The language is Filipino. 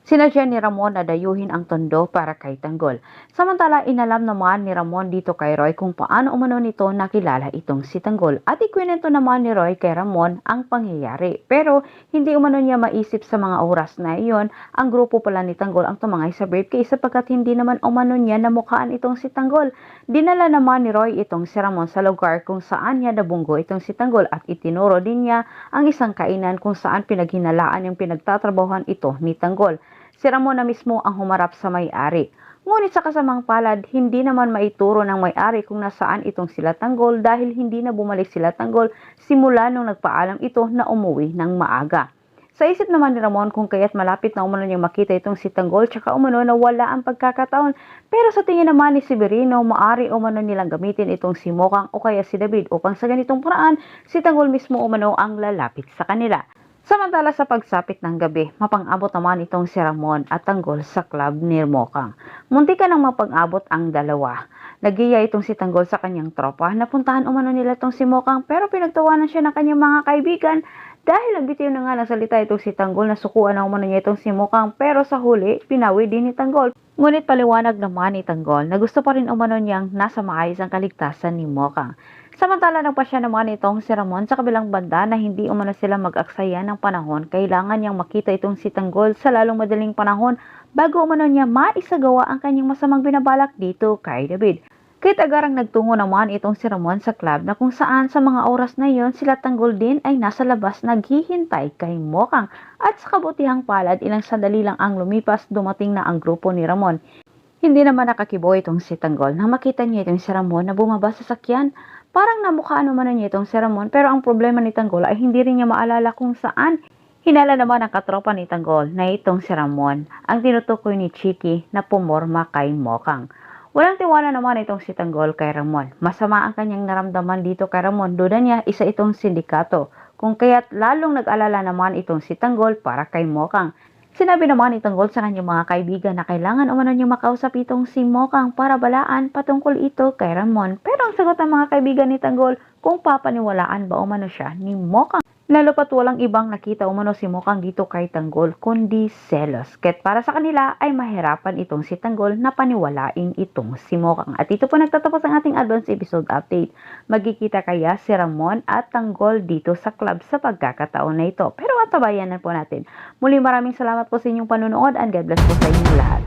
Sinadya ni Ramon na dayuhin ang tondo para kay Tanggol. Samantala, inalam naman ni Ramon dito kay Roy kung paano umano nito nakilala itong si Tanggol. At ikwento naman ni Roy kay Ramon ang pangyayari. Pero hindi umano niya maisip sa mga oras na iyon, ang grupo pala ni Tanggol ang tumangay sa briefcase sapagkat hindi naman umano niya namukhaan itong si Tanggol. Dinala naman ni Roy itong si Ramon sa lugar kung saan niya nabunggo itong si Tanggol at itinuro din niya ang isang kainan kung saan pinaghinalaan yung pinagtatrabahuhan ito ni Tanggol. Si Ramon na mismo ang humarap sa may-ari. Ngunit sa kasamang palad, hindi naman maituro ng may-ari kung nasaan itong sila Tanggol dahil hindi na bumalik sila Tanggol simula nung nagpaalam ito na umuwi ng maaga. Sa isip naman ni Ramon kung kaya't malapit na umano niyang makita itong si Tanggol tsaka umano na wala ang pagkakataon. Pero sa tingin naman ni Severino, maari umano nilang gamitin itong si Mokang o kaya si David upang sa ganitong paraan si Tanggol mismo umano ang lalapit sa kanila. Samantala sa pagsapit ng gabi, mapang-abot naman itong si Ramon at Tanggol sa club ni Mokang. Muntikan nang mapang-abot ang dalawa. Nagiya itong si Tanggol sa kanyang tropa. Napuntahan umano nila itong si Mokang pero pinagtawanan siya ng kanyang mga kaibigan dahil nagbitiw na nga nagsalita itong si Tanggol na sukuan na umano niya itong si Mokang pero sa huli, pinawi din ni Tanggol. Ngunit paliwanag naman ni Tanggol na gusto pa rin umano niyang nasa maayos ang kaligtasan ni Mokang. Samantala nagpasya naman itong si Ramon sa kabilang banda na hindi umano sila mag-aksaya ng panahon. Kailangan niyang makita itong si Tanggol sa lalong madaling panahon bago umano niya maisagawa ang kanyang masamang binabalak dito kay David. Kahit agarang nagtungo naman itong si Ramon sa club na kung saan sa mga oras na iyon sila Tanggol din ay nasa labas naghihintay kay Mokang. At sa kabutihang palad ilang sandali lang ang lumipas dumating na ang grupo ni Ramon. Hindi naman nakakibo itong si Tanggol nang makita niya itong si Ramon na bumaba sa sakyan. Parang namukhaan naman niya itong si Ramon pero ang problema ni Tanggol ay hindi rin niya maalala kung saan. Hinala naman ang katropa ni Tanggol na itong si Ramon ang tinutukoy ni Chiki na pumorma kay Mokang. Walang tiwala naman itong si Tanggol kay Ramon. Masama ang kanyang naramdaman dito kay Ramon. Duda niya isa itong sindikato kung kaya't lalong nag-alala naman itong si Tanggol para kay Mokang. Sinabi naman ni Tanggol sa kanyang mga kaibigan na kailangan umano niyang makausap itong si Mokang para balaan patungkol ito kay Ramon. Pero ang sagot ng mga kaibigan ni Tanggol kung papaniwalaan ba umano siya ni Mokang. Lalo pat walang ibang nakita umano si Mokang dito kay Tanggol kundi selos. Kaya't para sa kanila ay mahirapan itong si Tanggol na paniwalain itong si Mokang. At ito po nagtatapos ang ating advance episode update. Magkikita kaya si Ramon at Tanggol dito sa club sa pagkakataon na ito. Pero matabayanan po natin. Muli maraming salamat po sa inyong panonood and God bless po sa inyong lahat.